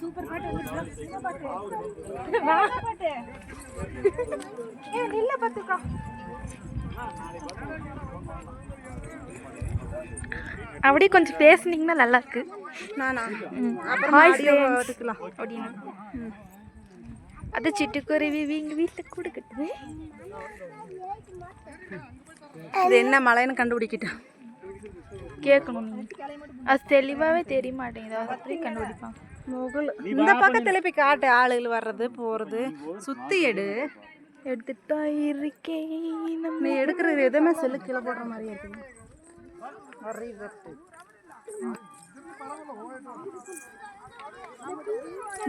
Super பாட்டு பாத்துக்கோ. அப்படியே கொஞ்சம் பேசுனீங்கன்னா நல்லா இருக்கு. நானா அப்படின்னு அது சிட்டுக்குருவி எங்கள் வீட்டில் கூட கட்டுது. இது என்ன மலைன்னு கண்டுபிடிக்கிட்டேன். கேட்கணும் அது தெளிவாகவே தெரிய மாட்டேங்குது. அது அப்படியே கண்டுபிடிப்பாங்க. முகல் இந்த பக்கத்தில் போய் காட்டு ஆளுகள் வர்றது போகிறது சுற்றி எடுத்துட்டா இருக்கேன். நீ எடுக்கிறது எதுவுமே செல்லு கீழே போடுற மாதிரியே இருக்குது.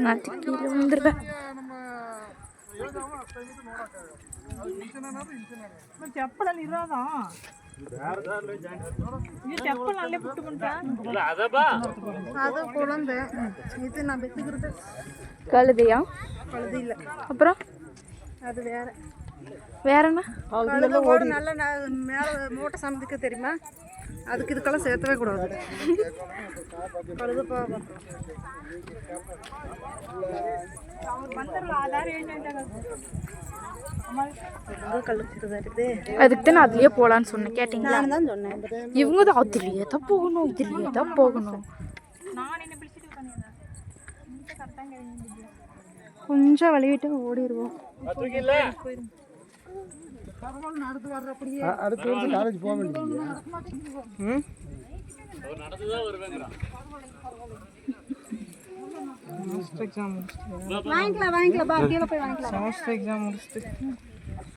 நான் கீழே வந்துடுவேன். చెప్పలని ఇరాదా நீ చెప్పలే పుట్టుకుంటా அது குழந்தை இது நான் பெத்துக்கிறது கழுதையா? கழுது இல்லை. அப்புறம் அது வேற என்ன? கழுதை நல்ல மேலே மூட்டை சமைக்க தெரியுமா? அதுக்கு இதுக்கெல்லாம் சேர்த்தவே கூடாது. கழுது அதுக்கு தான் அதுலயே போலான்னு சொன்னேன். கேட்டீங்களா? தான் சொன்னேன். இவங்க தான் அதுலயே தான் போகணும், இதுலயே தான் போகணும். கொஞ்சம் வழி விட்டு ஓடிடுவோம். வாங்கிக்கலாம், வாங்கிக்கலாம், கீழே போய் வாங்கிக்கலாம். எக்ஸாம் முடிச்சுட்டு